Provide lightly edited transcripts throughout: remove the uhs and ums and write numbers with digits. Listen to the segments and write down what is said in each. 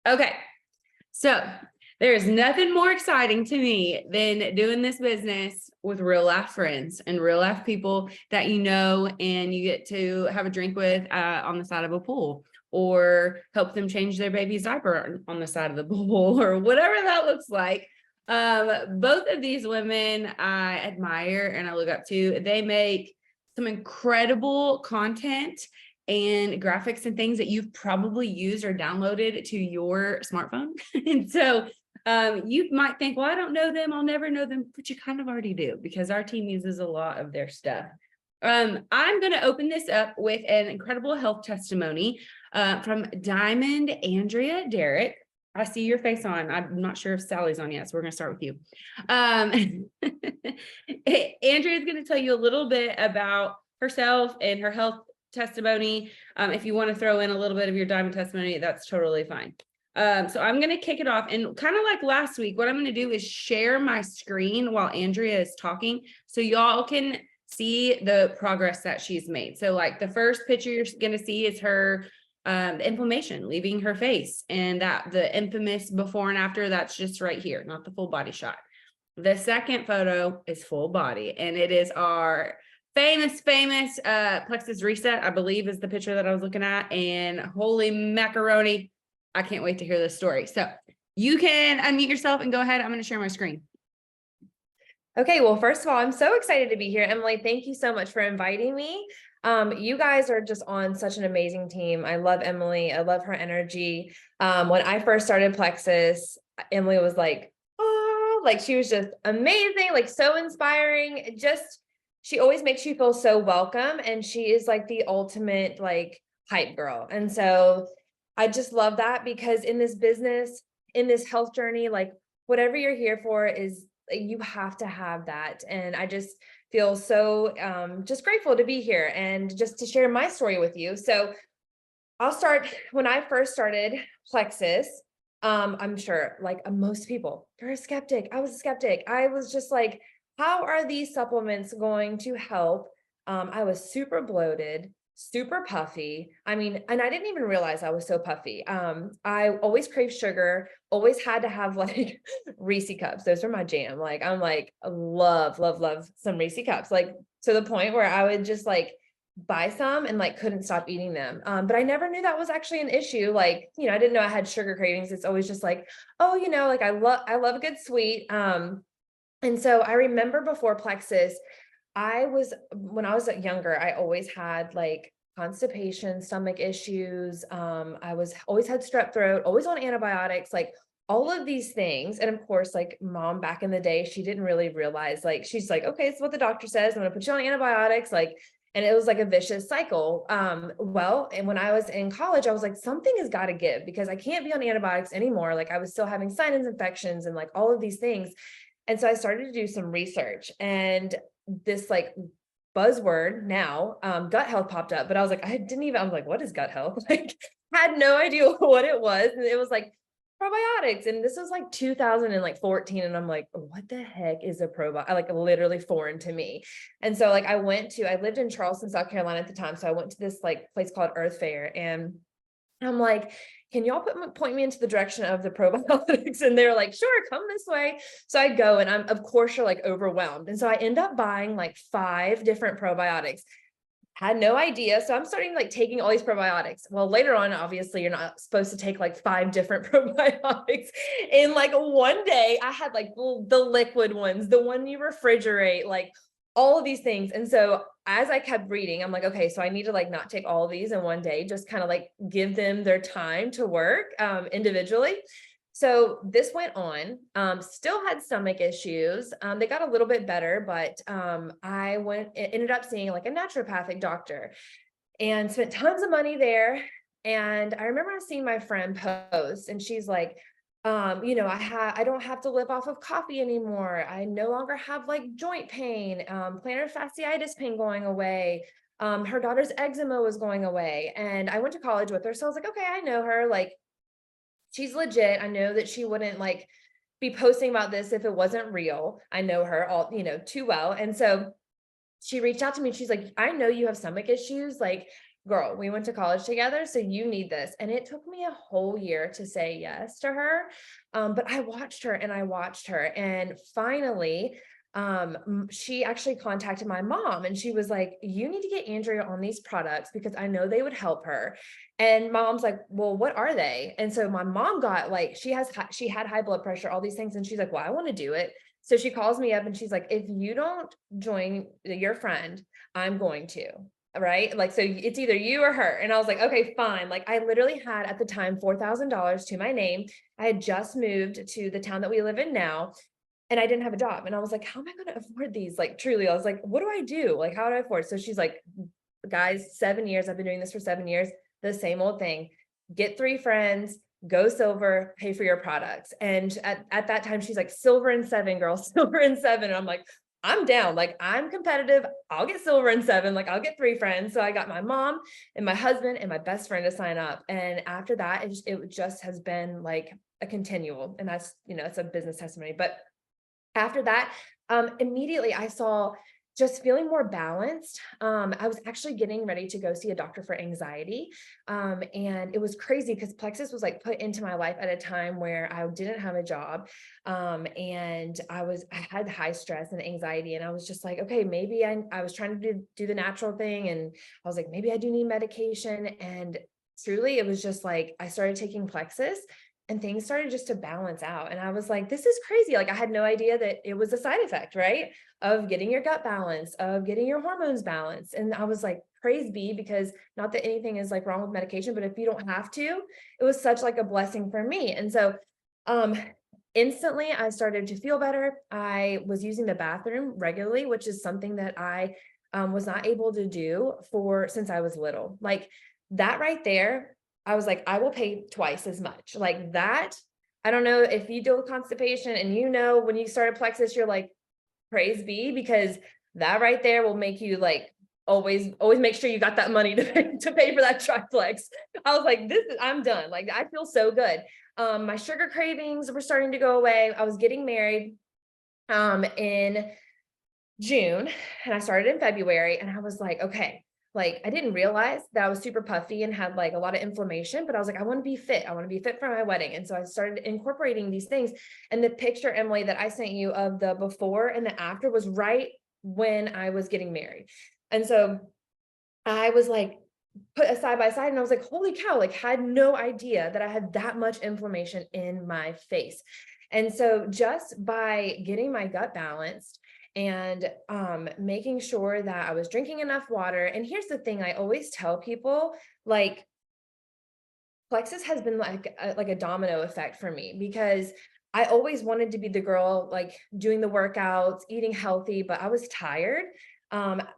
Okay. So there's nothing more exciting to me than doing this business with real life friends and real life people that you know, and you get to have a drink with on the side of a pool, or help them change their baby's diaper on the side of the pool, or whatever that looks like. Both of these women I admire and I look up to. They make some incredible content and graphics and things that you've probably used or downloaded to your smartphone. And so you might think, well, I don't know them, I'll never know them, but you kind of already do, because our team uses a lot of their stuff. I'm going to open this up with an incredible health testimony from Diamond Andrea Derrick. I see your face on. I'm not sure if Sally's on yet, so we're going to start with you. Andrea is going to tell you a little bit about herself and her health testimony. If you want to throw in a little bit of your Diamond testimony, that's totally fine. So I'm going to kick it off, and kind of like last week, what I'm going to do is share my screen while Andrea is talking, so y'all can see the progress that she's made. So like the first picture you're going to see is her inflammation leaving her face, and that the infamous before and after, that's just right here, not the full body shot. The second photo is full body, and it is our famous Plexus Reset, I believe is the picture that I was looking at. And holy macaroni, I can't wait to hear this story. So you can unmute yourself and go ahead. I'm going to share my screen. Okay, well, first of all, I'm so excited to be here. Emily, thank you so much for inviting me. You guys are just on such an amazing team. I love Emily. I love her energy. When I first started Plexus, Emily was like, oh, like she was just amazing, like so inspiring. She always makes you feel so welcome. And she is like the ultimate like hype girl. And so I just love that, because in this business, in this health journey, like whatever you're here for is, you have to have that. And I just feel so just grateful to be here and just to share my story with you. So I'll start. When I first started Plexus, I'm sure like most people, you're a skeptic. I was a skeptic. I was just like, how are these supplements going to help? I was super bloated, super puffy. I mean, and I didn't even realize I was so puffy. I always craved sugar, always had to have like Reese cups. Those are my jam. Like, I'm like, love some Reese cups. Like to the point where I would just like buy some and like couldn't stop eating them. But I never knew that was actually an issue. Like, I didn't know I had sugar cravings. It's always just like, oh, like I love a good sweet. And so I remember before Plexus, when I was younger, I always had like constipation, stomach issues. I always had strep throat, always on antibiotics, like all of these things. And of course, like mom back in the day, she didn't really realize, like, she's like, okay, it's what the doctor says. I'm going to put you on antibiotics. Like, and it was like a vicious cycle. And when I was in college, I was like, something has got to give, because I can't be on antibiotics anymore. Like I was still having sinus infections and like all of these things. And so I started to do some research, and this like buzzword now, gut health popped up, but I was like, I was like, what is gut health? Like, had no idea what it was. And it was like probiotics. And this was like 2014. And I'm like, what the heck is a probiotic? Like literally foreign to me. And so like I lived in Charleston, South Carolina at the time. So I went to this like place called Earth Fair, and I'm like, can y'all point me into the direction of the probiotics? And they're like, sure, come this way. So I go, and I'm, of course, you're like overwhelmed. And so I end up buying like 5 different probiotics. Had no idea. So I'm starting like taking all these probiotics. Well, later on, obviously you're not supposed to take like 5 different probiotics in like one day. I had like the liquid ones, the one you refrigerate, like all of these things. And so as I kept reading, I'm like, okay, so I need to like not take all of these in one day, just kind of like give them their time to work individually. So this went on, still had stomach issues. They got a little bit better, but ended up seeing like a naturopathic doctor and spent tons of money there. And I remember seeing my friend post, and she's like, I don't have to live off of coffee anymore. I no longer have like joint pain, plantar fasciitis pain going away. Her daughter's eczema was going away. And I went to college with her. So I was like, okay, I know her. Like, she's legit. I know that she wouldn't like be posting about this if it wasn't real. I know her all, too well. And so she reached out to me. She's like, I know you have stomach issues. Like, girl, we went to college together, so you need this. And it took me a whole year to say yes to her. But I watched her and I watched her. And finally, she actually contacted my mom and she was like, you need to get Andrea on these products because I know they would help her. And mom's like, well, what are they? And so my mom got like, she had high blood pressure, all these things. And she's like, well, I want to do it. So she calls me up and she's like, if you don't join your friend, I'm going to. Right. Like, so it's either you or her. And I was like, okay, fine. Like I literally had at the time, $4,000 to my name. I had just moved to the town that we live in now. And I didn't have a job. And I was like, how am I going to afford these? Like, truly, I was like, what do I do? Like, how do I afford? So she's like, guys, 7 years, I've been doing this for 7 years, the same old thing, get 3 friends, go silver, pay for your products. And at that time, she's like, silver and 7, girl, silver and 7. And I'm like, I'm down. Like, I'm competitive. I'll get silver and 7. Like, I'll get 3 friends. So I got my mom and my husband and my best friend to sign up. And after that, it just has been like a continual, and that's, it's a business testimony, but after that, immediately I saw just feeling more balanced. I was actually getting ready to go see a doctor for anxiety. And it was crazy because Plexus was like put into my life at a time where I didn't have a job. And I had high stress and anxiety. And I was just like, okay, maybe I was trying to do the natural thing. And I was like, maybe I do need medication. And truly, it was just like, I started taking Plexus and things started just to balance out. And I was like, this is crazy. Like I had no idea that it was a side effect, right? Of getting your gut balance, of getting your hormones balanced. And I was like, praise be, because not that anything is like wrong with medication, but if you don't have to, it was such like a blessing for me. And so, instantly I started to feel better. I was using the bathroom regularly, which is something that I was not able to do since I was little. Like that right there, I was like, I will pay twice as much. Like that. I don't know if you deal with constipation and when you start a Plexus, you're like, praise be, because that right there will make you like always make sure you got that money to pay for that triplex. I was like, I'm done. Like I feel so good. My sugar cravings were starting to go away. I was getting married in June and I started in February, and I was like, okay, like I didn't realize that I was super puffy and had like a lot of inflammation, but I was like, I want to be fit. I want to be fit for my wedding. And so I started incorporating these things. And the picture, Emily, that I sent you of the before and the after was right when I was getting married. And so I was like, put a side by side, and I was like, holy cow, like had no idea that I had that much inflammation in my face. And so just by getting my gut balanced and making sure that I was drinking enough water. And here's the thing, I always tell people, like Plexus has been like a domino effect for me, because I always wanted to be the girl like doing the workouts, eating healthy, but I was tired.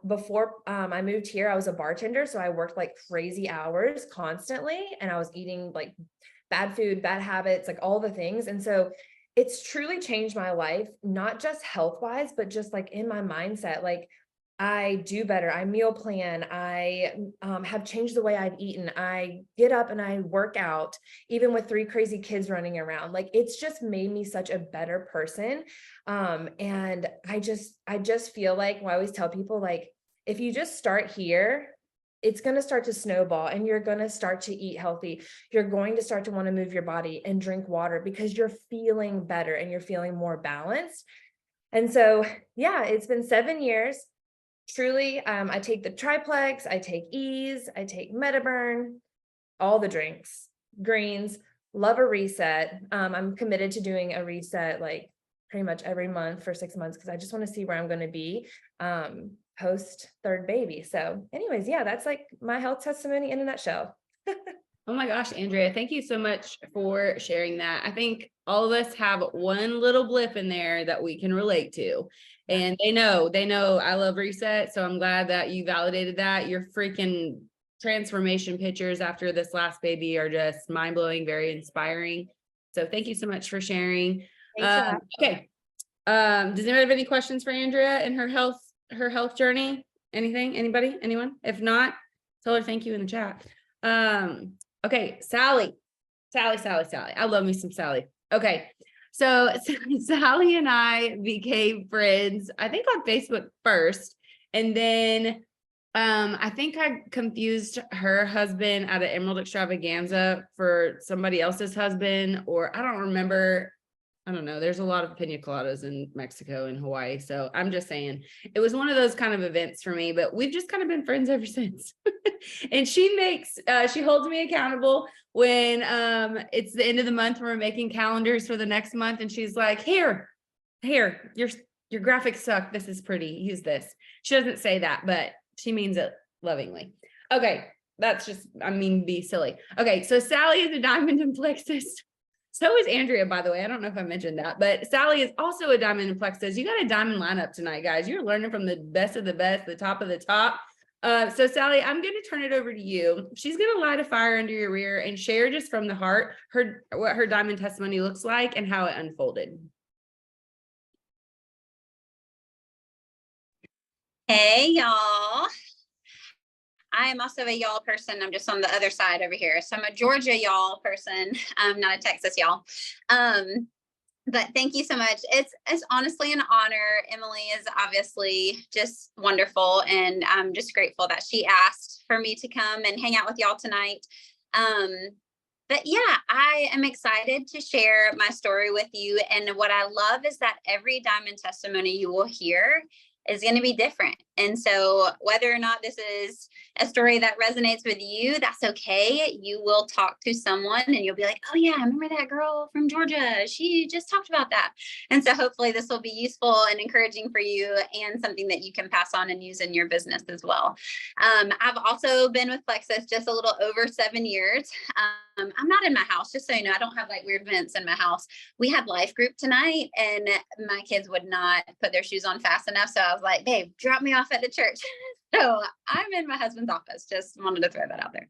Before I moved here, I was a bartender, so I worked like crazy hours constantly, and I was eating like bad food, bad habits, like all the things. And so it's truly changed my life, not just health wise, but just like in my mindset. Like I do better. I meal plan. I have changed the way I've eaten. I get up and I work out, even with 3 crazy kids running around. Like it's just made me such a better person. And I just feel like, well, I always tell people, like, if you just start here, it's going to start to snowball, and you're going to start to eat healthy. You're going to start to want to move your body and drink water because you're feeling better and you're feeling more balanced. And so, yeah, it's been 7 years. Truly, I take the triplex, I take Ease, I take Metaburn, all the drinks, greens, love a reset. I'm committed to doing a reset like pretty much every month for 6 months, because I just want to see where I'm going to be post 3rd baby. So anyways, yeah, that's like my health testimony in a nutshell. Oh my gosh, Andrea, thank you so much for sharing that. I think all of us have one little blip in there that we can relate to. And they know I love Reset. So I'm glad that you validated that. Your freaking transformation pictures after this last baby are just mind blowing, very inspiring. So thank you so much for sharing. Okay. Does anybody have any questions for Andrea and her health journey? Anything? Anybody? Anyone? If not, tell her thank you in the chat. Okay, Sally. I love me some Sally. Okay. So Sally and I became friends, I think on Facebook first. And then I think I confused her husband at an Emerald Extravaganza for somebody else's husband, or I don't remember. I don't know. There's a lot of pina coladas in Mexico and Hawaii. So I'm just saying it was one of those kind of events for me, but we've just kind of been friends ever since. And she holds me accountable when it's the end of the month and we're making calendars for the next month. And she's like, here, your graphics suck. This is pretty. Use this. She doesn't say that, but she means it lovingly. Okay. That's just, be silly. Okay. So Sally is a diamond in Plexus. So is Andrea, by the way. I don't know if I mentioned that, but Sally is also a diamond in Plexus. You got a diamond lineup tonight, guys. You're learning from the best of the best, the top of the top. So Sally, I'm going to turn it over to you. She's going to light a fire under your rear and share just from the heart what her diamond testimony looks like and how it unfolded. Hey, y'all. I am also a y'all person. I'm just on the other side over here. So I'm a Georgia y'all person. I'm not a Texas y'all. But thank you so much. It's honestly an honor. Emily is obviously just wonderful. And I'm just grateful that she asked for me to come and hang out with y'all tonight. But yeah, I am excited to share my story with you. And what I love is that every diamond testimony you will hear is going to be different. And so whether or not this is a story that resonates with you, that's okay. You will talk to someone and you'll be like, oh yeah, I remember that girl from Georgia. She just talked about that. And so hopefully this will be useful and encouraging for you and something that you can pass on and use in your business as well. I've also been with Plexus just a little over 7 years. I'm not in my house, just so you know, I don't have like weird vents in my house. We had life group tonight and my kids would not put their shoes on fast enough. So I was like, babe, drop me off at the church. So I'm in my husband's office. Just wanted to throw that out there.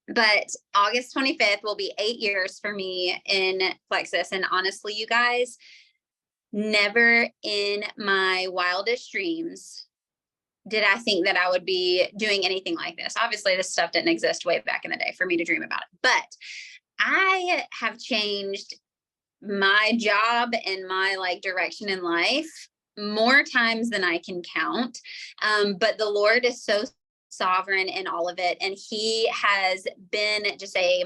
But August 25th will be 8 years for me in Plexus. And honestly, you guys, never in my wildest dreams did I think that I would be doing anything like this. Obviously, this stuff didn't exist way back in the day for me to dream about it. But I have changed my job and my direction in life more times than I can count. But the Lord is so sovereign in all of it. And he has been just a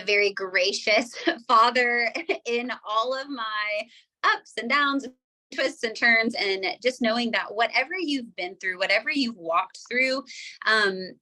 very gracious father in all of my ups and downs, twists and turns, and just knowing that whatever you've been through, whatever you've walked through,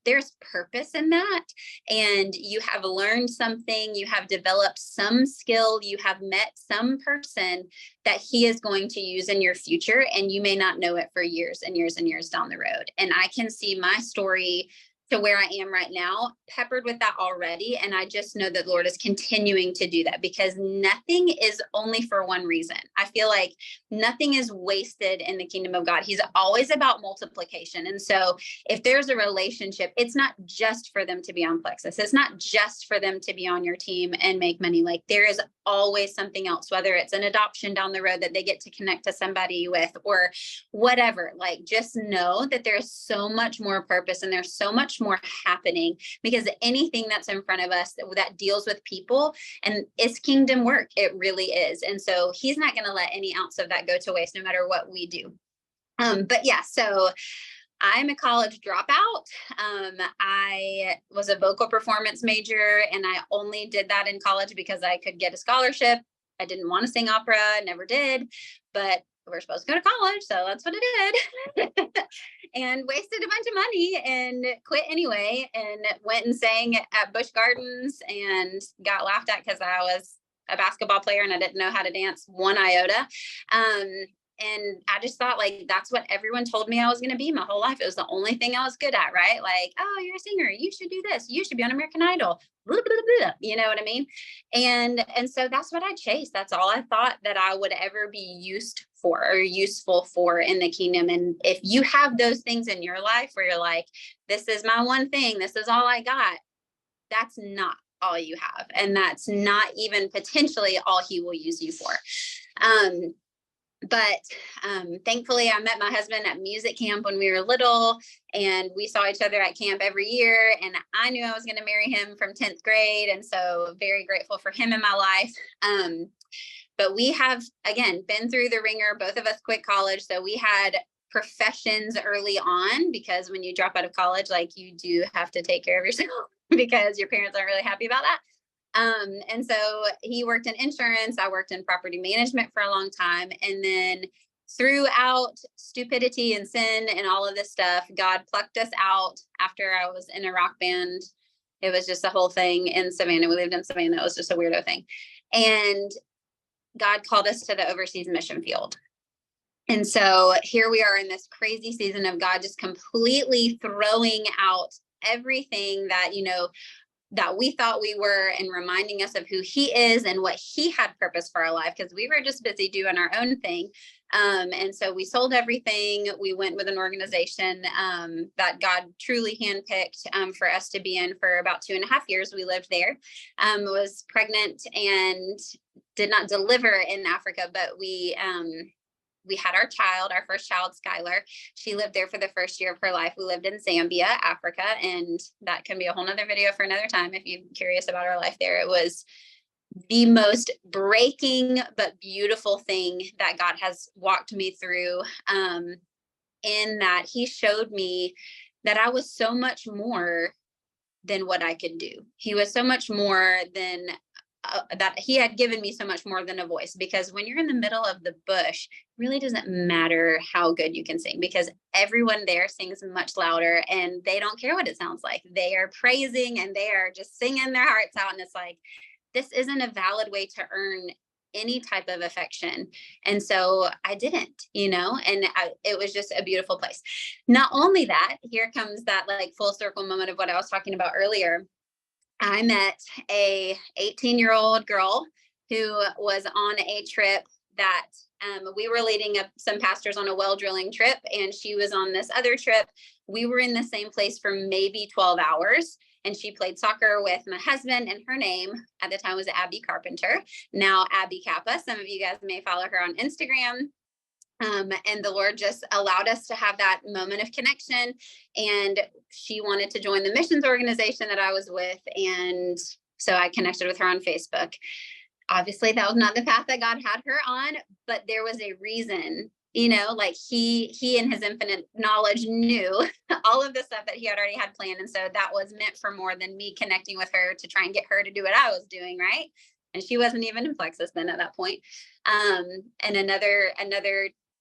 there's purpose in that. And you have learned something, you have developed some skill, you have met some person that he is going to use in your future. And you may not know it for years and years and years down the road. And I can see my story to where I am right now, peppered with that already. And I just know that the Lord is continuing to do that because nothing is only for one reason. I feel like nothing is wasted in the kingdom of God. He's always about multiplication. And so if there's a relationship, it's not just for them to be on Plexus. It's not just for them to be on your team and make money. Like there is always something else, whether it's an adoption down the road that they get to connect to somebody with or whatever. Like just know that there's so much more purpose and there's so much more happening because anything that's in front of us that deals with people and it's kingdom work, it really is. And so he's not going to let any ounce of that go to waste no matter what we do. But yeah, so I'm a college dropout. I was a vocal performance major and I only did that in college because I could get a scholarship. I didn't want to sing opera, never did, but we're supposed to go to college. So that's what I did and wasted a bunch of money and quit anyway. And went and sang at Busch Gardens and got laughed at because I was a basketball player and I didn't know how to dance one iota. And I just thought that's what everyone told me I was going to be my whole life. It was the only thing I was good at, right? Like, oh, you're a singer. You should do this. You should be on American Idol. Blah, blah, blah, you know what I mean? And so that's what I chased. That's all I thought that I would ever be used for or useful for in the kingdom. And if you have those things in your life where you're like, this is my one thing, this is all I got, that's not all you have. And that's not even potentially all he will use you for. But thankfully, I met my husband at music camp when we were little, and we saw each other at camp every year. And I knew I was going to marry him from 10th grade. And so very grateful for him in my life. But we have, again, been through the ringer. Both of us quit college. So we had professions early on, because when you drop out of college, like you do have to take care of yourself because your parents aren't really happy about that. And so he worked in insurance. I worked in property management for a long time. And then throughout stupidity and sin and all of this stuff, God plucked us out after I was in a rock band. It was just a whole thing in Savannah. We lived in Savannah. It was just a weirdo thing. And God called us to the overseas mission field. And so here we are in this crazy season of God just completely throwing out everything that, you know, that we thought we were, and reminding us of who he is and what he had purpose for our life, because we were just busy doing our own thing. And so we sold everything. We went with an organization that God truly handpicked for us to be in for about 2.5 years. We lived there, was pregnant and did not deliver in Africa, but we had our first child, Skylar. She lived there for the first year of her life. We lived in Zambia, Africa, and that can be a whole nother video for another time if you're curious about our life there. It was the most breaking but beautiful thing that God has walked me through, in that he showed me that I was so much more than what I could do. He was so much more than that he had given me so much more than a voice, because when you're in the middle of the bush, it really doesn't matter how good you can sing, because everyone there sings much louder and they don't care what it sounds like. They are praising and they are just singing their hearts out. And it's like, this isn't a valid way to earn any type of affection. And so I didn't, and it was just a beautiful place. Not only that, here comes that like full circle moment of what I was talking about earlier. I met a 18-year-old girl who was on a trip that we were leading some pastors on a well drilling trip, and she was on this other trip. We were in the same place for maybe 12 hours, and she played soccer with my husband, and her name at the time was Abby Carpenter, now Abby Kappa. Some of you guys may follow her on Instagram. And the Lord just allowed us to have that moment of connection. And she wanted to join the missions organization that I was with. And so I connected with her on Facebook. Obviously, that was not the path that God had her on, but there was a reason, like he in his infinite knowledge knew all of the stuff that he had already had planned. And so that was meant for more than me connecting with her to try and get her to do what I was doing. Right. And she wasn't even in Plexus then at that point. And another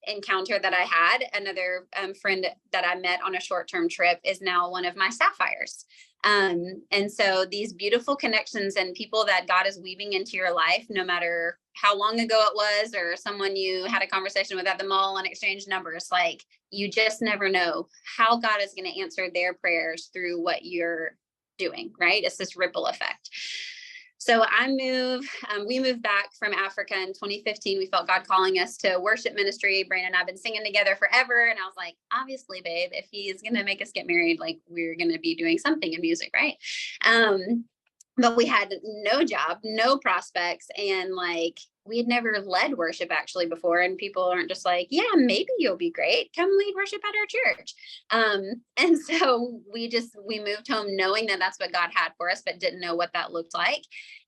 encounter that I had, another friend that I met on a short-term trip is now one of my sapphires. And so these beautiful connections and people that God is weaving into your life, no matter how long ago it was, or someone you had a conversation with at the mall and exchanged numbers, like you just never know how God is going to answer their prayers through what you're doing, right? It's this ripple effect. So we moved back from Africa in 2015. We felt God calling us to worship ministry. Brandon and I have been singing together forever. And I was like, obviously, babe, if he's going to make us get married, like we're going to be doing something in music, right? But we had no job, no prospects. And like, we had never led worship actually before. And people aren't just like, yeah, maybe you'll be great. Come lead worship at our church. And so we moved home knowing that that's what God had for us, but didn't know what that looked like.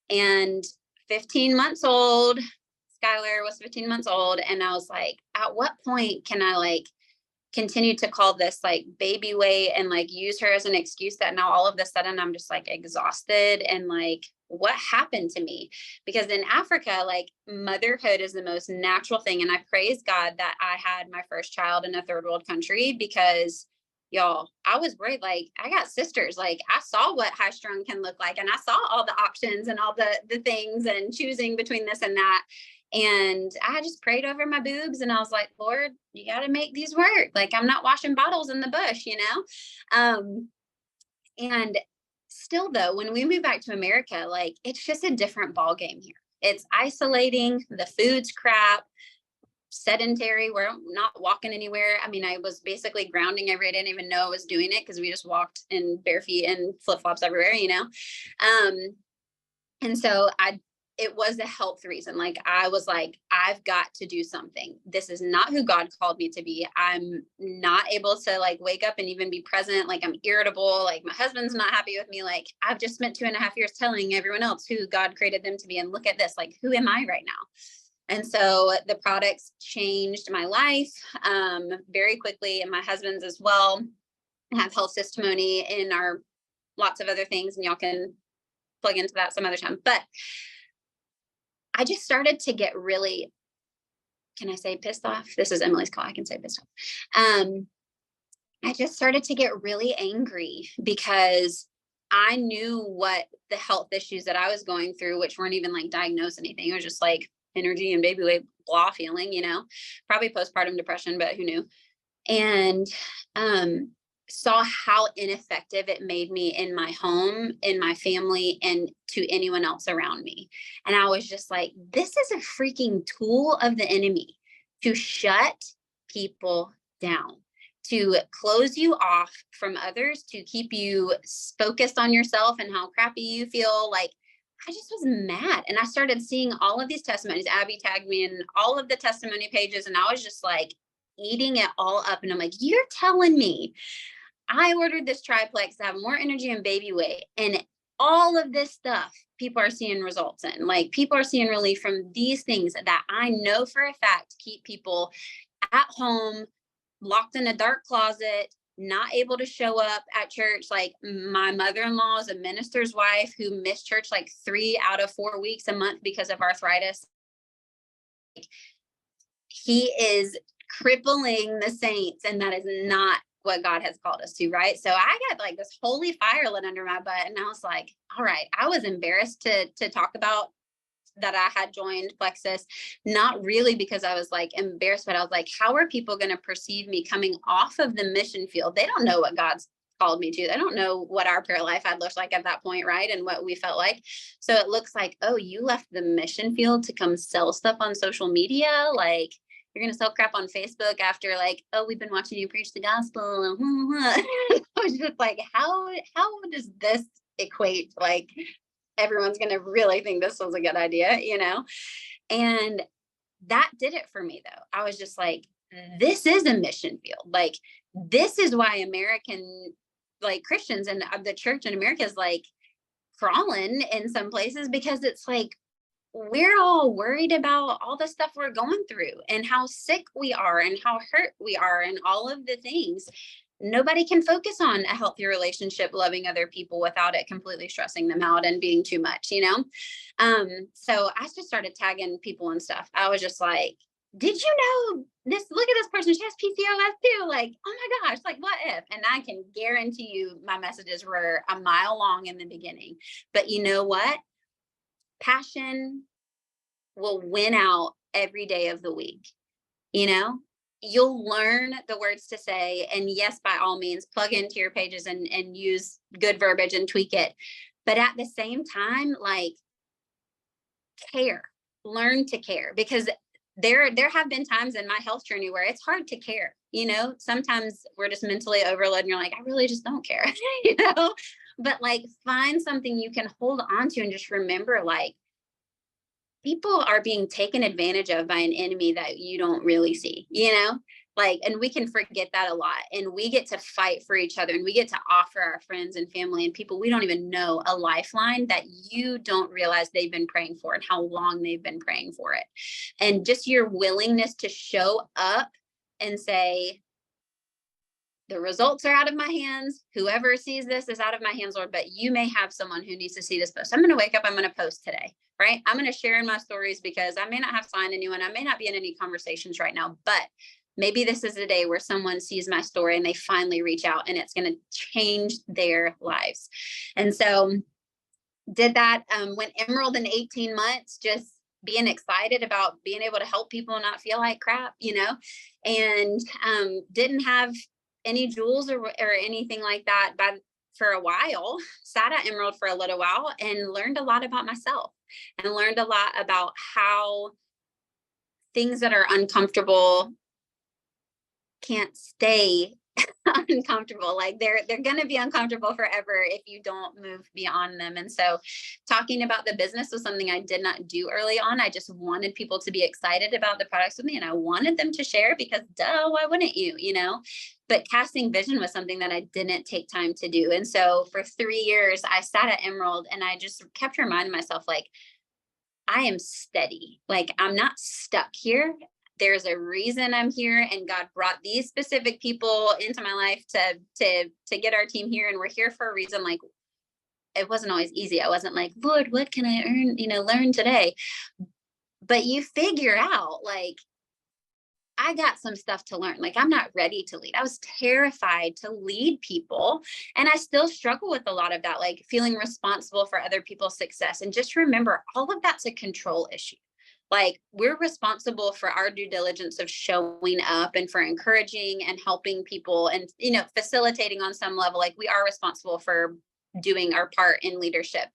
And 15 months old, Skylar was 15 months old. And I was like, at what point can I like continue to call this like baby weight and like use her as an excuse that now all of a sudden I'm just like exhausted and like, what happened to me? Because in Africa, like motherhood is the most natural thing. And I praise God that I had my first child in a third world country, because y'all, I was worried, like I got sisters, like I saw what high strung can look like. And I saw all the options and all the things and choosing between this and that. And I just prayed over my boobs and I was like, Lord, you got to make these work. Like I'm not washing bottles in the bush, and still though, when we moved back to America, like it's just a different ball game here. It's isolating. The food's crap, sedentary. We're not walking anywhere. I mean, I was basically grounding every day. I didn't even know I was doing it because we just walked in bare feet and flip flops everywhere, and so it was a health reason. Like I was like, I've got to do something. This is not who God called me to be. I'm not able to like wake up and even be present. Like I'm irritable. Like my husband's not happy with me. Like I've just spent 2.5 years telling everyone else who God created them to be. And look at this, like, who am I right now? And so the products changed my life very quickly, and my husband's as well. I have health testimony in our lots of other things, and y'all can plug into that some other time. But I just started to get really, can I say pissed off? This is Emily's call. I can say pissed off. I just started to get really angry because I knew what the health issues that I was going through, which weren't even like diagnosed anything. It was just like energy and baby weight blah feeling, probably postpartum depression, but who knew? And saw how ineffective it made me in my home, in my family, and to anyone else around me. And I was just like, this is a freaking tool of the enemy to shut people down, to close you off from others, to keep you focused on yourself and how crappy you feel. Like, I just was mad. And I started seeing all of these testimonies. Abby tagged me in all of the testimony pages, and I was just like eating it all up. And I'm like, you're telling me I ordered this triplex to have more energy and baby weight, and all of this stuff people are seeing results in. Like, people are seeing relief from these things that I know for a fact keep people at home, locked in a dark closet, not able to show up at church. Like, my mother-in-law is a minister's wife who missed church like 3 out of 4 weeks a month because of arthritis. He is crippling the saints, and that is not what God has called us to, right? So I got like this holy fire lit under my butt, and I was like, all right, I was embarrassed to talk about that I had joined Plexus, not really because I was like embarrassed, but I was like, how are people going to perceive me coming off of the mission field? They don't know what God's called me to. They don't know what our prayer life had looked like at that point, right? And what we felt like. So it looks like, oh, you left the mission field to come sell stuff on social media. Like, you're going to sell crap on Facebook after like, oh, we've been watching you preach the gospel. I was just like, how does this equate? Like, everyone's going to really think this was a good idea, And that did it for me, though. I was just like, this is a mission field. Like, this is why American, like, Christians and the church in America is like crawling in some places, because it's like, we're all worried about all the stuff we're going through and how sick we are and how hurt we are and all of the things. Nobody can focus on a healthy relationship, loving other people, without it completely stressing them out and being too much, So I just started tagging people and stuff. I was just like, did you know this? Look at this person. She has PCOS too. Like, oh my gosh, like, what if? And I can guarantee you my messages were a mile long in the beginning. But you know what? Passion will win out every day of the week. You'll learn the words to say, and yes, by all means, plug into your pages and use good verbiage and tweak it. But at the same time, like, learn to care, because there have been times in my health journey where it's hard to care. Sometimes we're just mentally overloaded and you're like, I really just don't care, but like, find something you can hold on to and just remember, like, people are being taken advantage of by an enemy that you don't really see, like, and we can forget that a lot. And we get to fight for each other, and we get to offer our friends and family and people we don't even know a lifeline that you don't realize they've been praying for and how long they've been praying for it. And just your willingness to show up and say, the results are out of my hands. Whoever sees this is out of my hands, Lord, but you may have someone who needs to see this post. I'm going to wake up, I'm going to post today, right? I'm going to share in my stories, because I may not have signed anyone. I may not be in any conversations right now, but maybe this is a day where someone sees my story and they finally reach out, and it's going to change their lives. And so did that, went Emerald in 18 months, just being excited about being able to help people and not feel like crap, and didn't have any jewels or anything like that for a while. Sat at Emerald for a little while and learned a lot about myself, and learned a lot about how things that are uncomfortable can't stay uncomfortable. Like, they're going to be uncomfortable forever if you don't move beyond them. And so talking about the business was something I did not do early on. I just wanted people to be excited about the products with me, and I wanted them to share, because duh, why wouldn't you, But casting vision was something that I didn't take time to do. And so for 3 years I sat at Emerald, and I just kept reminding myself, like, I am steady. Like, I'm not stuck here. There's a reason I'm here, and God brought these specific people into my life to get our team here, and we're here for a reason. Like, it wasn't always easy. I wasn't like, Lord, what can I learn today? But you figure out, like, I got some stuff to learn. Like, I'm not ready to lead. I was terrified to lead people. And I still struggle with a lot of that, like feeling responsible for other people's success. And just remember, all of that's a control issue. Like, we're responsible for our due diligence of showing up and for encouraging and helping people and, facilitating on some level. Like, we are responsible for doing our part in leadership.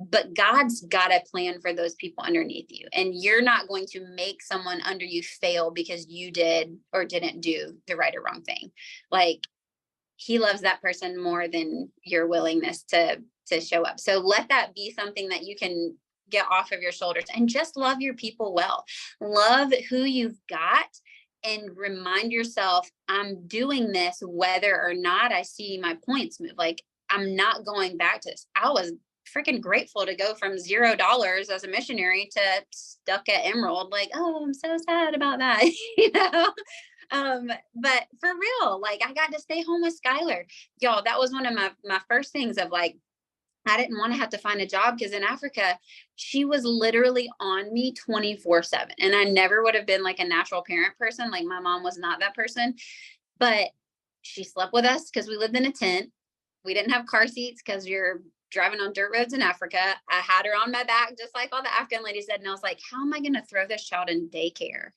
But God's got a plan for those people underneath you. And you're not going to make someone under you fail because you did or didn't do the right or wrong thing. Like, he loves that person more than your willingness to show up. So let that be something that you can get off of your shoulders, and just love your people well. Love who you've got, and remind yourself, I'm doing this whether or not I see my points move. Like, I'm not going back to this. I was freaking grateful to go from $0 as a missionary to stuck at Emerald. Like, oh, I'm so sad about that. But for real, like, I got to stay home with Skylar. Y'all, that was one of my first things of like, I didn't want to have to find a job, because in Africa, she was literally on me 24/7. And I never would have been like a natural parent person. Like, my mom was not that person, but she slept with us because we lived in a tent. We didn't have car seats because you're driving on dirt roads in Africa. I had her on my back, just like all the Afghan ladies did. And I was like, how am I going to throw this child in daycare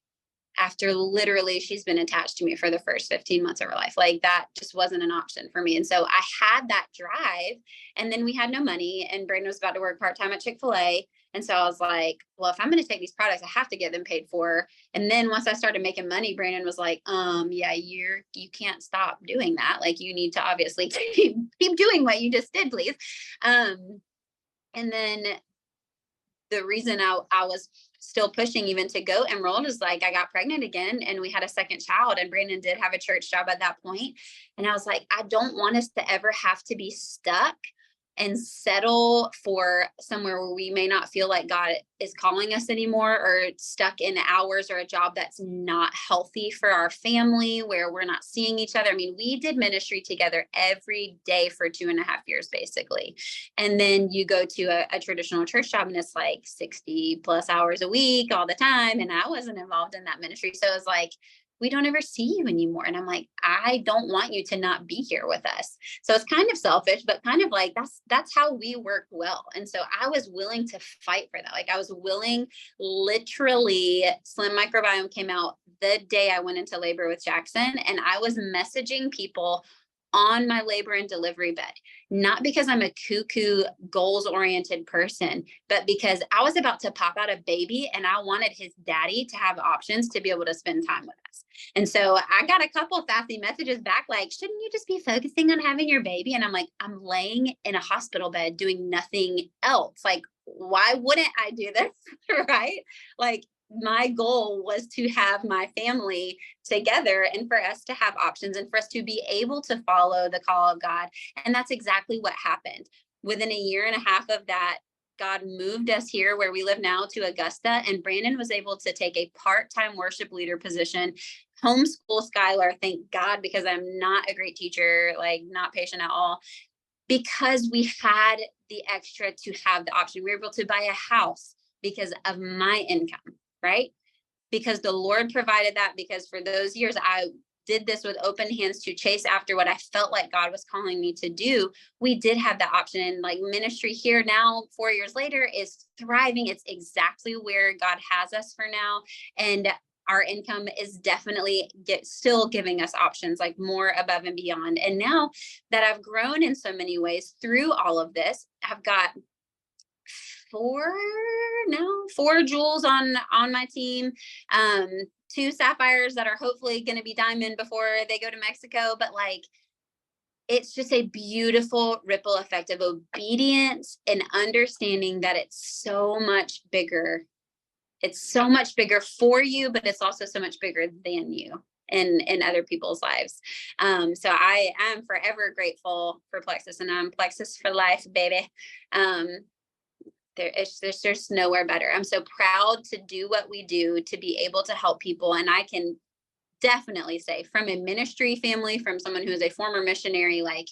after literally she's been attached to me for the first 15 months of her life? Like, that just wasn't an option for me. And so I had that drive, and then we had no money, and Brandon was about to work part-time at Chick-fil-A. And so I was like, well, if I'm going to take these products, I have to get them paid for. And then once I started making money, Brandon was like, yeah, you can't stop doing that. Like, you need to obviously keep doing what you just did, please. And then the reason I was still pushing even to go Emerald is like, I got pregnant again, and we had a second child, and Brandon did have a church job at that point. And I was like, I don't want us to ever have to be stuck and settle for somewhere where we may not feel like God is calling us anymore, or stuck in hours or a job that's not healthy for our family, where we're not seeing each other. I mean, we did ministry together every day for 2.5 years, basically. And then you go to a traditional church job, and it's like 60 plus hours a week all the time. And I wasn't involved in that ministry. So it was like, we don't ever see you anymore. And I'm like, I don't want you to not be here with us. So it's kind of selfish, but kind of like, that's how we work well. And so I was willing to fight for that. Like, I was willing, literally, Slim Microbiome came out the day I went into labor with Jackson, and I was messaging people on my labor and delivery bed, not because I'm a cuckoo goals-oriented person, but because I was about to pop out a baby, and I wanted his daddy to have options to be able to spend time with us. And so I got a couple of sassy messages back, like, shouldn't you just be focusing on having your baby? And I'm like, I'm laying in a hospital bed doing nothing else. Like, why wouldn't I do this? Right? Like, my goal was to have my family together, and for us to have options, and for us to be able to follow the call of God. And that's exactly what happened. Within 1.5 years of that, God moved us here where we live now to Augusta, and Brandon was able to take a part-time worship leader position, homeschool Skylar, thank God, because I'm not a great teacher, like, not patient at all, because we had the extra to have the option. We were able to buy a house because of my income, right? Because the Lord provided that, because for those years I did this with open hands to chase after what I felt like God was calling me to do. We did have that option, and like, ministry here now, 4 years later, is thriving. It's exactly where God has us for now. And our income is definitely still giving us options, like more above and beyond. And now that I've grown in so many ways through all of this, I've got 4 jewels on my team, 2 sapphires that are hopefully going to be diamond before they go to Mexico. But like, it's just a beautiful ripple effect of obedience and understanding that it's so much bigger. It's so much bigger for you, but it's also so much bigger than you in other people's lives. So I am forever grateful for Plexus, and I'm Plexus for life, baby. there's just nowhere better. I'm so proud to do what we do, to be able to help people. And I can definitely say, from a ministry family, from someone who is a former missionary, like,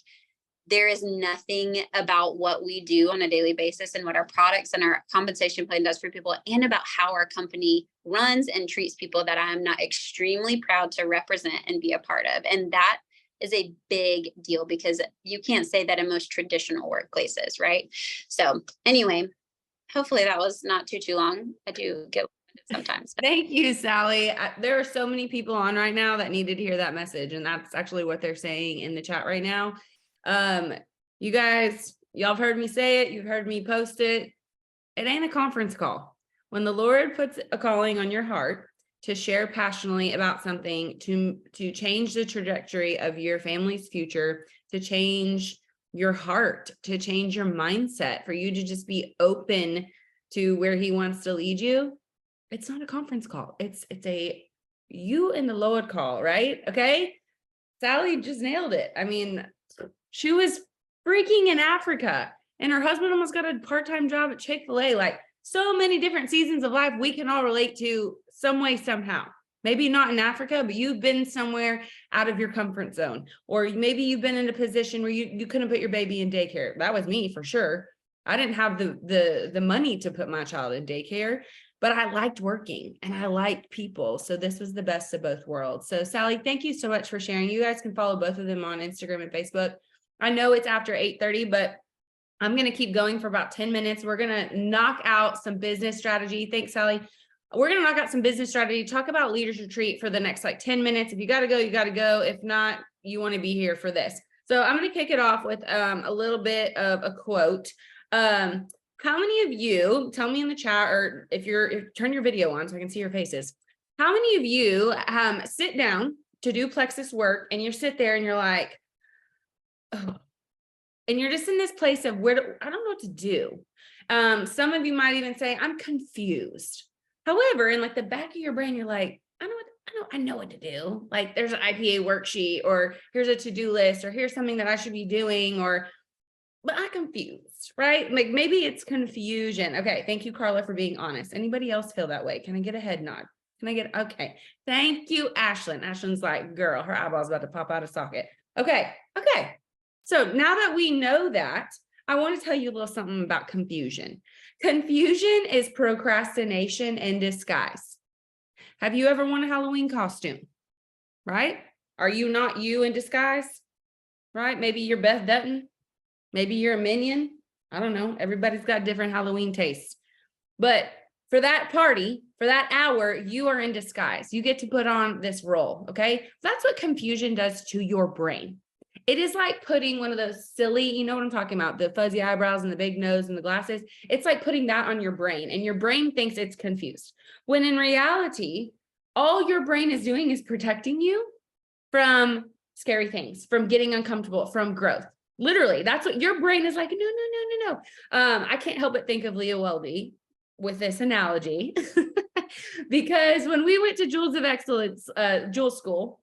there is nothing about what we do on a daily basis and what our products and our compensation plan does for people, and about how our company runs and treats people, that I'm not extremely proud to represent and be a part of. And that is a big deal, because you can't say that in most traditional workplaces, right? So anyway, hopefully that was not too long. I do get sometimes. Thank you, Sally. There are so many people on right now that needed to hear that message, and that's actually what they're saying in the chat right now. You guys, y'all have heard me say it. You've heard me post it. It ain't a conference call. When the Lord puts a calling on your heart to share passionately about something, to change the trajectory of your family's future, to change your heart, to change your mindset, for you to just be open to where he wants to lead you, it's not a conference call. It's a you and the Lord call, right? Okay. Sally just nailed it. I mean, she was freaking in Africa, and her husband almost got a part-time job at Chick-fil-A. Like, so many different seasons of life we can all relate to some way, somehow. Maybe not in Africa, but you've been somewhere out of your comfort zone, or maybe you've been in a position where you couldn't put your baby in daycare. That was me for sure. I didn't have the money to put my child in daycare, but I liked working and I liked people. So this was the best of both worlds. So Sally, thank you so much for sharing. You guys can follow both of them on Instagram and Facebook. I know it's after 8:30, but I'm going to keep going for about 10 minutes. We're going to knock out some business strategy. Thanks, Sally. We're going to knock out some business strategy, talk about Leaders Retreat for the next like 10 minutes. If you got to go, you got to go. If not, you want to be here for this. So I'm going to kick it off with a little bit of a quote. How many of you, tell me in the chat, or if turn your video on so I can see your faces. How many of you sit down to do Plexus work, and you sit there and you're like, oh, and you're just in this place of I don't know what to do. Some of you might even say, I'm confused. However, in like the back of your brain, you're like, I know what to do. Like, there's an IPA worksheet, or here's a to-do list, or here's something that I should be doing, but I'm confused, right? Like, maybe it's confusion. Okay. Thank you, Carla, for being honest. Anybody else feel that way? Can I get a head nod? Okay. Thank you, Ashlyn. Ashlyn's like, girl, her eyeball's about to pop out of socket. Okay. So now that we know that, I want to tell you a little something about confusion. Confusion is procrastination in disguise. Have you ever worn a Halloween costume? Right? Are you not you in disguise? Right? Maybe you're Beth Dutton. Maybe you're a minion. I don't know. Everybody's got different Halloween tastes. But for that party, for that hour, you are in disguise. You get to put on this role. Okay. That's what confusion does to your brain. It is like putting one of those silly, you know what I'm talking about, the fuzzy eyebrows and the big nose and the glasses. It's like putting that on your brain, and your brain thinks it's confused. When in reality, all your brain is doing is protecting you from scary things, from getting uncomfortable, from growth. Literally, that's what your brain is like. No. I can't help but think of Leah Welby with this analogy because when we went to Jewels of Excellence, Jewel School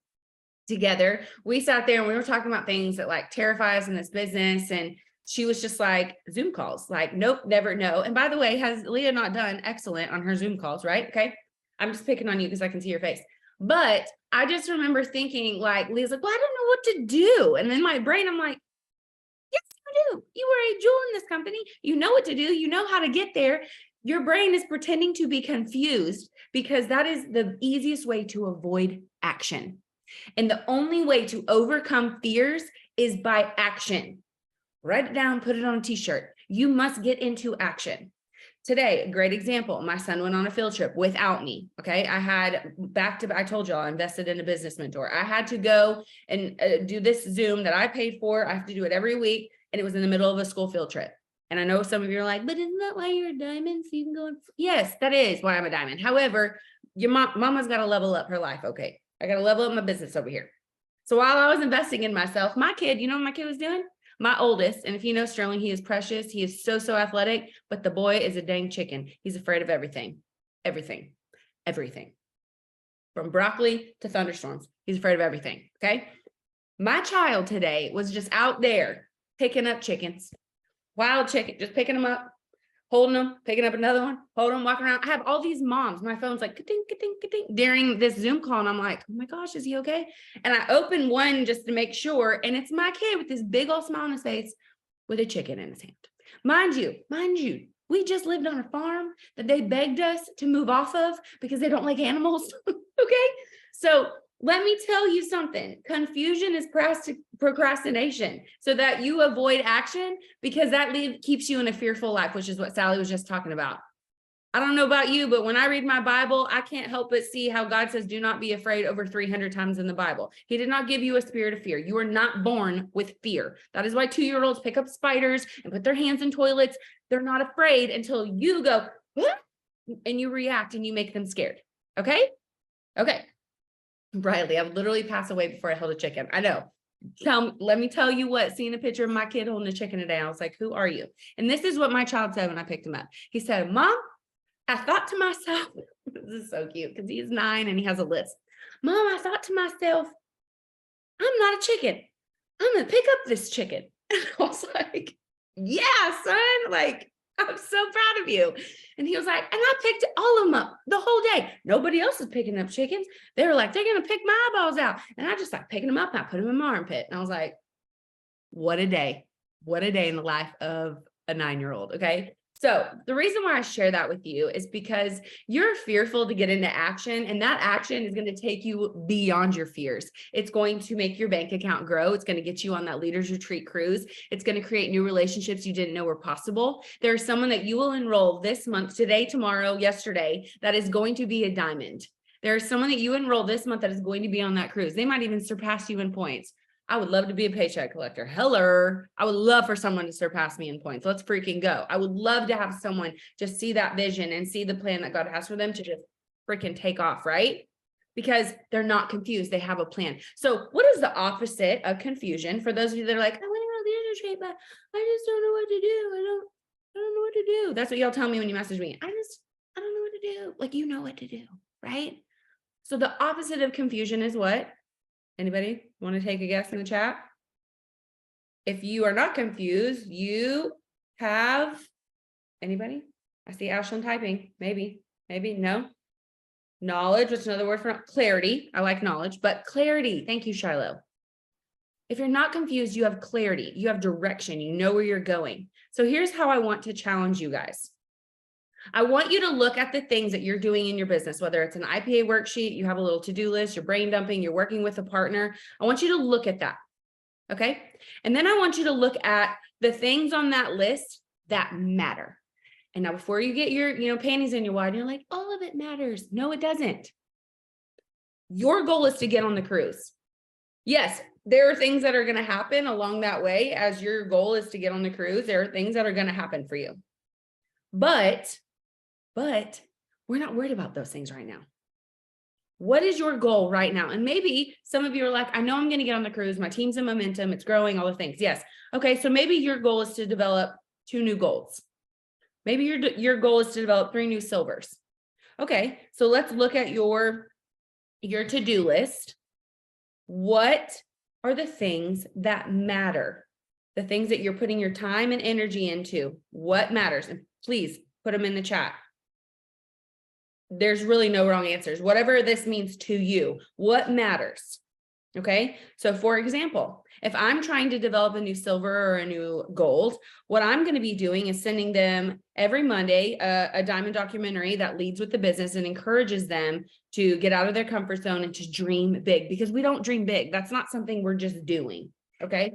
together, we sat there and we were talking about things that like terrify us in this business. And she was just like, Zoom calls, like, nope, never, no. And by the way, has Leah not done excellent on her Zoom calls, right? Okay. I'm just picking on you because I can see your face. But I just remember thinking, like, Leah's like, well, I don't know what to do. And then my brain, I'm like, yes, you do. You were a jewel in this company. You know what to do. You know how to get there. Your brain is pretending to be confused because that is the easiest way to avoid action. And the only way to overcome fears is by action. Write it down, put it on a t-shirt. You must get into action. Today, a great example, my son went on a field trip without me. Okay. I had I told y'all I invested in a business mentor. I had to go and do this Zoom that I paid for. I have to do it every week. And it was in the middle of a school field trip. And I know some of you are like, but isn't that why you're a diamond? So you can go and yes, that is why I'm a diamond. However, your mama's got to level up her life. Okay. I got to level up my business over here. So while I was investing in myself, my kid, you know what my kid was doing? My oldest, and if you know Sterling, he is precious. He is so athletic, but the boy is a dang chicken. He's afraid of everything. From broccoli to thunderstorms. He's afraid of everything, okay? My child today was just out there picking up chickens, wild chicken, just picking them up, holding them, picking up another one, holding them, walking around. I have all these moms. My phone's like ka-ding, ka-ding, ka-ding, during this Zoom call. And I'm like, oh my gosh, is he okay? And I open one just to make sure. And it's my kid with this big old smile on his face with a chicken in his hand. Mind you, we just lived on a farm that they begged us to move off of because they don't like animals. Okay. So let me tell you something. Confusion is procrastination so that you avoid action, because that keeps you in a fearful life, which is what Sally was just talking about. I don't know about you, but when I read my Bible, I can't help but see how God says, do not be afraid over 300 times in the Bible. He did not give you a spirit of fear. You are not born with fear. That is why 2-year-olds pick up spiders and put their hands in toilets. They're not afraid until you go, what? And you react and you make them scared. Okay. Okay. Riley, I've literally passed away before I held a chicken. I know. Let me tell you what, seeing a picture of my kid holding a chicken today, I was like, who are you? And this is what my child said when I picked him up. He said, Mom, I thought to myself, this is so cute because he's 9 and he has a list. Mom, I thought to myself, I'm not a chicken. I'm going to pick up this chicken. And I was like, yeah, son, like, I'm so proud of you. And he was like, and I picked all of them up the whole day. Nobody else is picking up chickens. They were like, they're going to pick my eyeballs out. And I just like picking them up. And I put them in my armpit. And I was like, what a day. What a day in the life of a 9-year-old. Okay. So the reason why I share that with you is because you're fearful to get into action, and that action is going to take you beyond your fears. It's going to make your bank account grow. It's going to get you on that leaders retreat cruise. It's going to create new relationships you didn't know were possible. There's someone that you will enroll this month, today, tomorrow, yesterday, that is going to be a diamond. There's someone that you enroll this month that is going to be on that cruise. They might even surpass you in points. I would love to be a paycheck collector. Hello. I would love for someone to surpass me in points. Let's freaking go. I would love to have someone just see that vision and see the plan that God has for them to just freaking take off, right? Because they're not confused. They have a plan. So what is the opposite of confusion? For those of you that are like, I want to go to the retreat, but I just don't know what to do. I don't know what to do. That's what y'all tell me when you message me. I don't know what to do. Like, you know what to do, right? So the opposite of confusion is what? Anybody want to take a guess in the chat? If you are not confused, you have anybody? I see Ashlyn typing. Maybe, no. Knowledge, what's another word for clarity? I like knowledge, but clarity. Thank you, Shiloh. If you're not confused, you have clarity. You have direction. You know where you're going. So here's how I want to challenge you guys. I want you to look at the things that you're doing in your business, whether it's an IPA worksheet, you have a little to-do list, you're brain dumping, you're working with a partner. I want you to look at that. Okay. And then I want you to look at the things on that list that matter. And now before you get your, panties in your wad, you're like, all of it matters. No, it doesn't. Your goal is to get on the cruise. Yes, there are things that are going to happen along that way. As your goal is to get on the cruise, there are things that are going to happen for you. But we're not worried about those things right now. What is your goal right now? And maybe some of you are like, I know I'm going to get on the cruise. My team's in momentum. It's growing, all the things. Yes. Okay. So maybe your goal is to develop 2 new golds. Maybe your goal is to develop 3 new silvers. Okay. So let's look at your to-do list. What are the things that matter? The things that you're putting your time and energy into. What matters? And please put them in the chat. There's really no wrong answers. Whatever this means to you, what matters? Okay. So for example, if I'm trying to develop a new silver or a new gold, what I'm going to be doing is sending them every Monday a diamond documentary that leads with the business and encourages them to get out of their comfort zone and to dream big, because we don't dream big. That's not something we're just doing. Okay.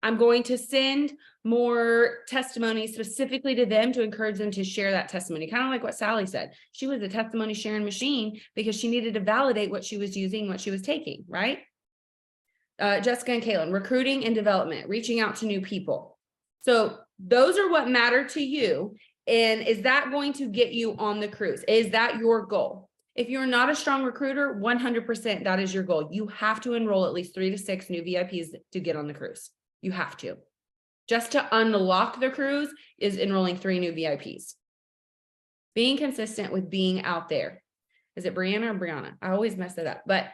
I'm going to send more testimonies specifically to them to encourage them to share that testimony. Kind of like what Sally said. She was a testimony sharing machine because she needed to validate what she was using, what she was taking, right? Jessica and Kaylin, recruiting and development, reaching out to new people. So those are what matter to you. And is that going to get you on the cruise? Is that your goal? If you're not a strong recruiter, 100% that is your goal. You have to enroll at least 3 to 6 new VIPs to get on the cruise. You have to. Just to unlock the cruise is enrolling 3 new VIPs. Being consistent with being out there. Is it Brianna or Brianna? I always mess it up, but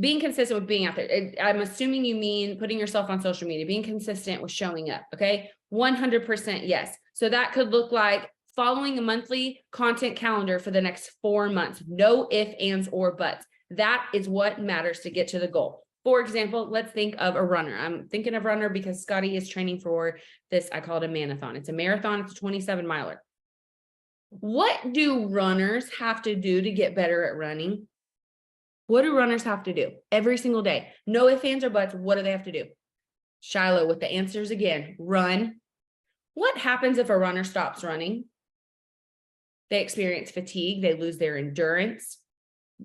being consistent with being out there. I'm assuming you mean putting yourself on social media, being consistent with showing up. Okay. 100% yes. So that could look like following a monthly content calendar for the next 4 months. No ifs, ands, or buts. That is what matters to get to the goal. For example, let's think of a runner. I'm thinking of runner because Scotty is training for this. I call it a marathon. It's a marathon. It's a 27 miler. What do runners have to do to get better at running? What do runners have to do every single day? No ifs, ands, or buts. What do they have to do? Shiloh with the answers again. Run. What happens if a runner stops running? They experience fatigue. They lose their endurance.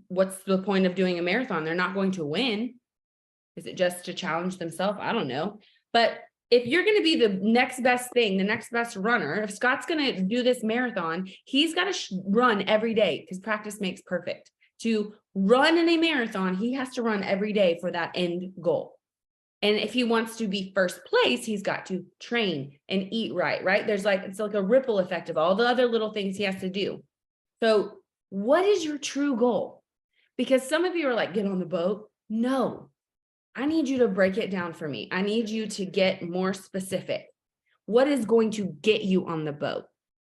What's the point of doing a marathon? They're not going to win. Is it just to challenge themselves? I don't know. But if you're going to be the next best thing, the next best runner, if Scott's going to do this marathon, he's got to run every day because practice makes perfect. To run in a marathon, he has to run every day for that end goal. And if he wants to be first place, he's got to train and eat right, right? It's like a ripple effect of all the other little things he has to do. So what is your true goal? Because some of you are like, get on the boat. No, I need you to break it down for me. I need you to get more specific. What is going to get you on the boat?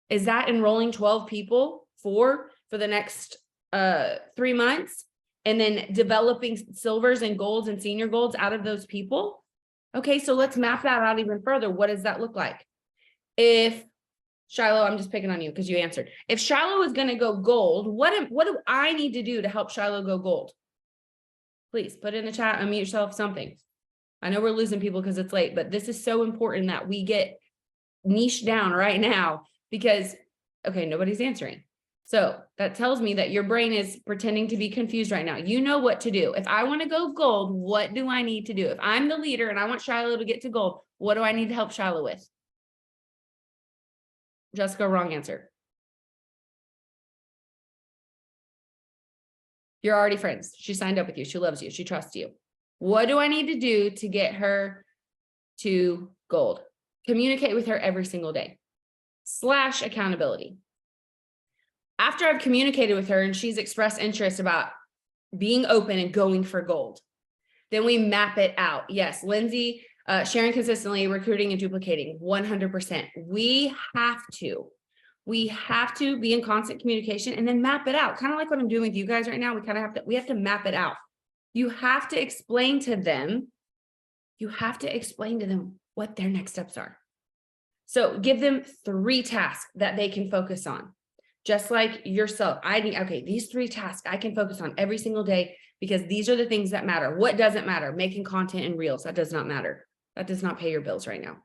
Is that enrolling 12 people for the next 3 months? And then developing silvers and golds and senior golds out of those people? Okay, so let's map that out even further. What does that look like? If Shiloh, I'm just picking on you because you answered. If Shiloh is going to go gold, what do I need to do to help Shiloh go gold? Please put in the chat, unmute yourself, something. I know we're losing people because it's late, but this is so important that we get niched down right now because, okay, nobody's answering. So that tells me that your brain is pretending to be confused right now. You know what to do. If I want to go gold, what do I need to do? If I'm the leader and I want Shiloh to get to gold, what do I need to help Shiloh with? Jessica, wrong answer. You're already friends. She signed up with you. She loves you. She trusts you. What do I need to do to get her to gold? Communicate with her every single day. / accountability. After I've communicated with her and she's expressed interest about being open and going for gold, then we map it out. Yes, Lindsay, sharing consistently, recruiting and duplicating, 100%. We have to be in constant communication and then map it out. Kind of like what I'm doing with you guys right now. We have to map it out. You have to explain to them what their next steps are. So give them 3 tasks that they can focus on. Just like yourself, these 3 tasks I can focus on every single day because these are the things that matter. What doesn't matter? Making content and reels, that does not matter. That does not pay your bills right now.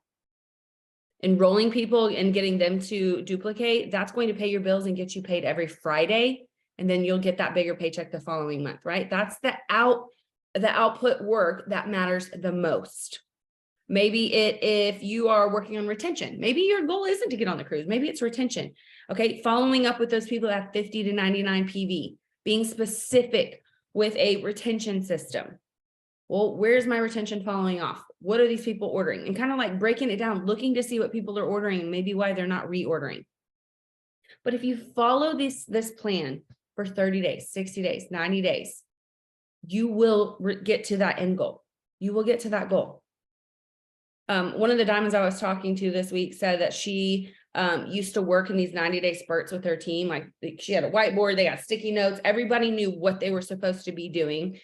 Enrolling people and getting them to duplicate, that's going to pay your bills and get you paid every Friday. And then you'll get that bigger paycheck the following month, right? That's the output work that matters the most. Maybe if you are working on retention, maybe your goal isn't to get on the cruise. Maybe it's retention. Okay. Following up with those people that have 50 to 99 PV, being specific with a retention system. Well, where's my retention following off? What are these people ordering? And kind of like breaking it down, looking to see what people are ordering and maybe why they're not reordering. But if you follow this plan for 30 days, 60 days, 90 days, you will get to that end goal. You will get to that goal. One of the diamonds I was talking to this week said that she used to work in these 90-day spurts with her team. Like she had a whiteboard, they got sticky notes. Everybody knew what they were supposed to be doing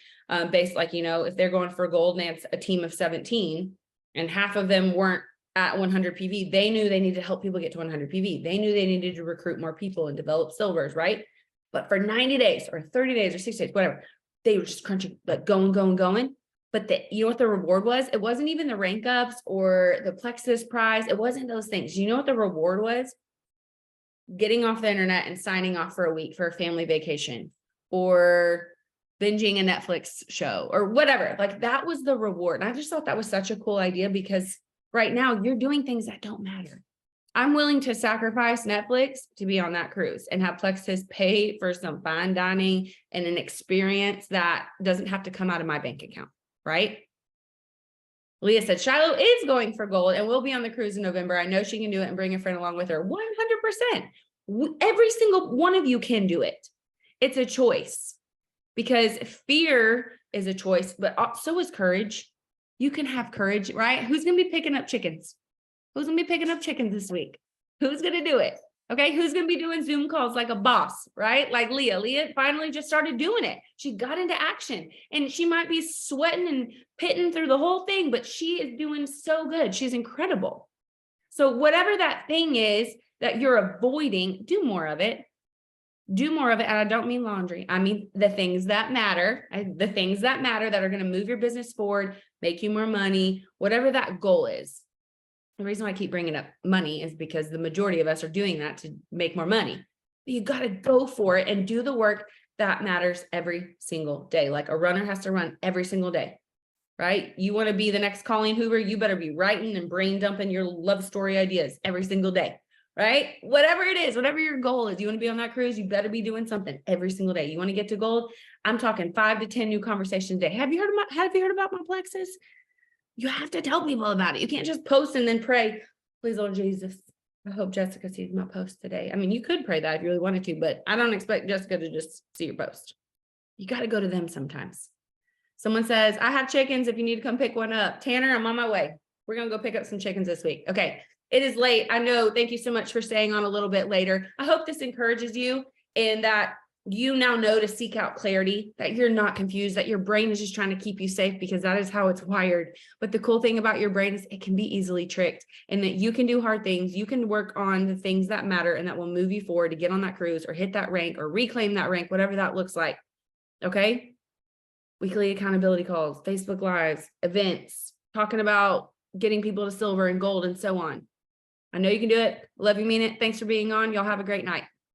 based if they're going for gold and they had a team of 17 and half of them weren't at 100 PV, they knew they needed to help people get to 100 PV. They knew they needed to recruit more people and develop silvers, right? But for 90 days or 30 days or 60 days, whatever, they were just crunching, like going. But you know what the reward was? It wasn't even the rank ups or the Plexus prize. It wasn't those things. You know what the reward was? Getting off the internet and signing off for a week for a family vacation or binging a Netflix show or whatever. Like that was the reward. And I just thought that was such a cool idea because right now you're doing things that don't matter. I'm willing to sacrifice Netflix to be on that cruise and have Plexus pay for some fine dining and an experience that doesn't have to come out of my bank account. Right? Leah said, Shiloh is going for gold and will be on the cruise in November. I know she can do it and bring a friend along with her. 100%. Every single one of you can do it. It's a choice because fear is a choice, but so is courage. You can have courage, right? Who's going to be picking up chickens? Who's going to be picking up chickens this week? Who's going to do it? Okay, who's going to be doing Zoom calls like a boss, right? Like Leah. Leah finally just started doing it. She got into action, and she might be sweating and pitting through the whole thing, but she is doing so good. She's incredible. So whatever that thing is that you're avoiding, do more of it. Do more of it. And I don't mean laundry. I mean the things that matter, the things that matter that are going to move your business forward, make you more money, whatever that goal is. The reason why I keep bringing up money is because the majority of us are doing that to make more money. But you got to go for it and do the work that matters every single day. Like a runner has to run every single day, right? You want to be the next Colleen Hoover, you better be writing and brain dumping your love story ideas every single day, right? Whatever it is, whatever your goal is, you want to be on that cruise, you better be doing something every single day. You want to get to gold? I'm talking 5 to 10 new conversations a day. Have you heard about my Plexus? You have to tell people about it. You can't just post and then pray, please, Lord Jesus, I hope Jessica sees my post today. I mean, you could pray that if you really wanted to, but I don't expect Jessica to just see your post. You got to go to them sometimes. Someone says, I have chickens if you need to come pick one up. Tanner, I'm on my way. We're going to go pick up some chickens this week. Okay. It is late. I know. Thank you so much for staying on a little bit later. I hope this encourages you and that you now know to seek out clarity, that you're not confused, that your brain is just trying to keep you safe because that is how it's wired. But the cool thing about your brain is it can be easily tricked, and that you can do hard things. You can work on the things that matter and that will move you forward to get on that cruise or hit that rank or reclaim that rank, whatever that looks like. Okay. Weekly accountability calls, Facebook Lives, events, talking about getting people to silver and gold and so on. I know you can do it. Love you, mean it. Thanks for being on. Y'all have a great night.